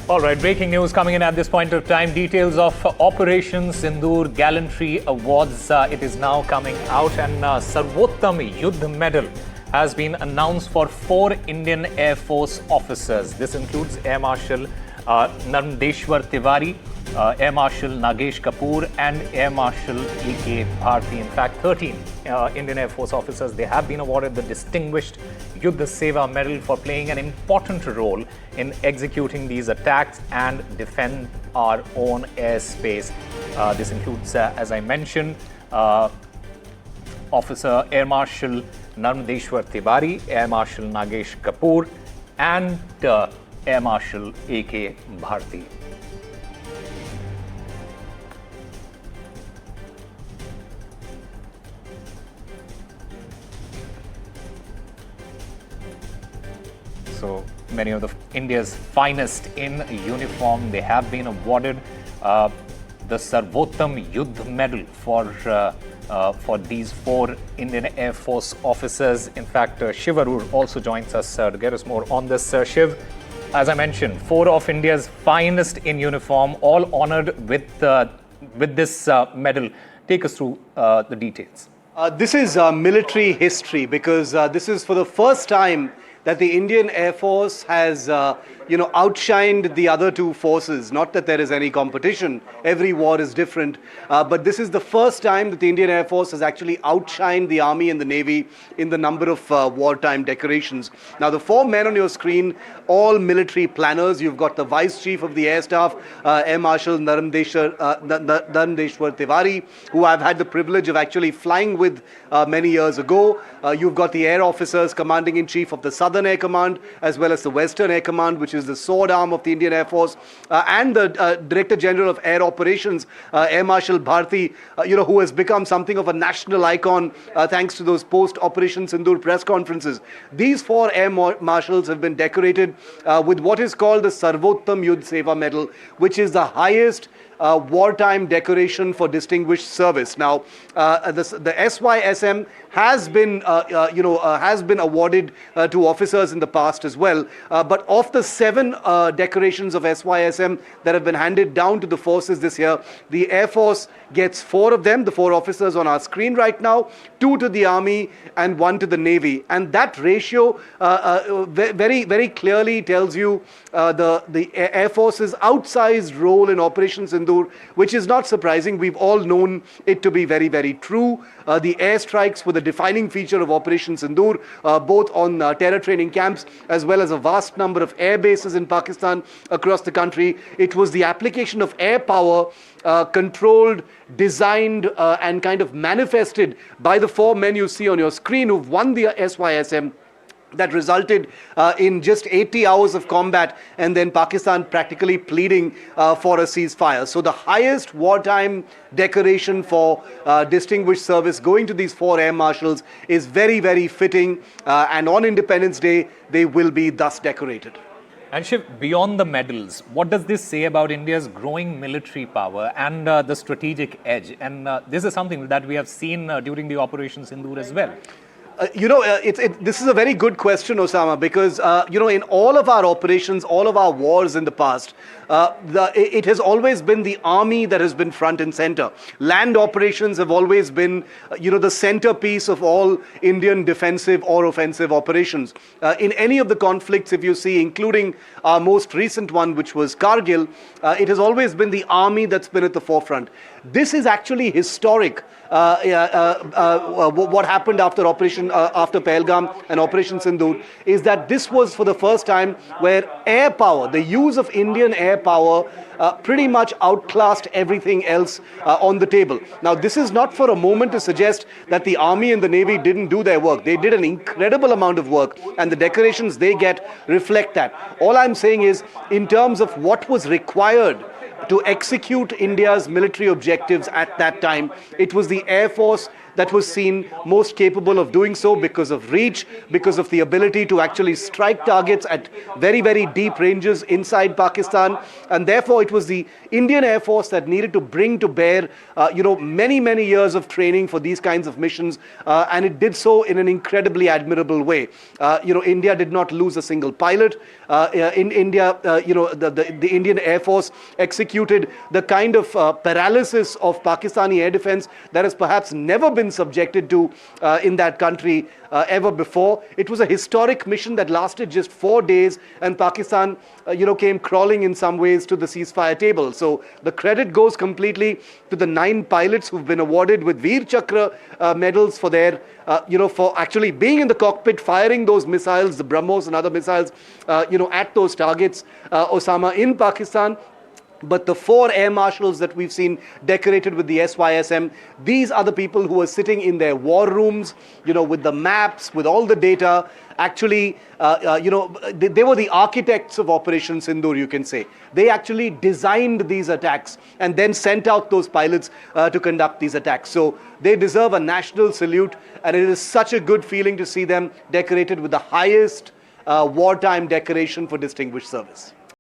All right, breaking news coming in at this point of time. Details of Operation Sindoor Gallantry Awards. It is now coming out, and Sarvottam Yudh Medal has been announced for 4 Indian Air Force officers. This includes Air Marshal Narmdeshwar Tiwari, Air Marshal Nagesh Kapoor and Air Marshal E.K. Bharti. In fact, 13 Indian Air Force officers, they have been awarded the Distinguished Yudh Seva Medal for playing an important role in executing these attacks and defend our own airspace. This includes, as I mentioned, Officer Air Marshal Narmdeshwar Tiwari, Air Marshal Nagesh Kapoor and Air Marshal A.K. Bharti. So many of India's finest in uniform, they have been awarded the Sarvottam Yudh Medal for these 4 Indian Air Force officers. In fact, Shiv Arur also joins us to get us more on this. Shiv, as I mentioned, 4 of India's finest in uniform, all honored with this medal. Take us through the details. This is military history because this is for the first time that the Indian Air Force has, outshined the other 2 forces. Not that there is any competition. Every war is different. But this is the first time that the Indian Air Force has actually outshined the Army and the Navy in the number of wartime decorations. Now, the 4 men on your screen, all military planners. You've got the Vice Chief of the Air Staff, Air Marshal Narmdeshwar Tiwari, who I've had the privilege of actually flying with many years ago. You've got the Air Officers, Commanding-in-Chief of the Southern Air Command, as well as the Western Air Command, which is the sword arm of the Indian Air Force, and the Director General of Air Operations, Air Marshal Bharti, who has become something of a national icon thanks to those post-Operation Sindoor press conferences. These 4 Air Marshals have been decorated with what is called the Sarvottam Yudh Seva Medal, which is the highest wartime decoration for distinguished service. Now, the SYSM has been awarded to officers in the past as well. But of the 7 decorations of SYSM that have been handed down to the forces this year, the Air Force gets 4 of them, the 4 officers on our screen right now, 2 to the Army and 1 to the Navy. And that ratio very, very clearly tells you the Air Force's outsized role in Operation Sindoor, which is not surprising. We've all known it to be very, very true. The airstrikes were the defining feature of Operation Sindoor, both on terror training camps as well as a vast number of air bases in Pakistan across the country. It was the application of air power controlled, designed and kind of manifested by the 4 men you see on your screen who've won the SYSM that resulted in just 80 hours of combat and then Pakistan practically pleading for a ceasefire. So the highest wartime decoration for distinguished service going to these 4 air marshals is very, very fitting, and on Independence Day they will be thus decorated. And Shiv, beyond the medals, what does this say about India's growing military power and the strategic edge? And this is something that we have seen during the Operation Sindoor as well. This is a very good question, Osama, because, in all of our operations, all of our wars in the past, it has always been the army that has been front and center. Land operations have always been, the centerpiece of all Indian defensive or offensive operations. In any of the conflicts, if you see, including our most recent one, which was Kargil, it has always been the army that's been at the forefront. This is actually historic. What happened after Pahalgam and Operation Sindoor is that this was for the first time where air power, the use of Indian air power, pretty much outclassed everything else on the table. Now, this is not for a moment to suggest that the Army and the Navy didn't do their work. They did an incredible amount of work, and the decorations they get reflect that. All I'm saying is, in terms of what was required to execute India's military objectives at that time, it was the Air Force that was seen most capable of doing so because of reach, because of the ability to actually strike targets at very, very deep ranges inside Pakistan. And therefore, it was the Indian Air Force that needed to bring to bear, many, many years of training for these kinds of missions. And it did so in an incredibly admirable way. India did not lose a single pilot. In India, the Indian Air Force executed the kind of paralysis of Pakistani air defense that has perhaps never been subjected to in that country ever before. It was a historic mission that lasted just 4 days, and Pakistan, came crawling in some ways to the ceasefire table. So the credit goes completely to the 9 pilots who've been awarded with Veer Chakra medals for their, for actually being in the cockpit, firing those missiles, the BrahMos and other missiles, at those targets, Osama, in Pakistan. But the 4 air marshals that we've seen decorated with the SYSM, these are the people who are sitting in their war rooms, with the maps, with all the data. Actually, they were the architects of Operation Sindoor, you can say. They actually designed these attacks and then sent out those pilots to conduct these attacks. So they deserve a national salute, and it is such a good feeling to see them decorated with the highest wartime decoration for distinguished service.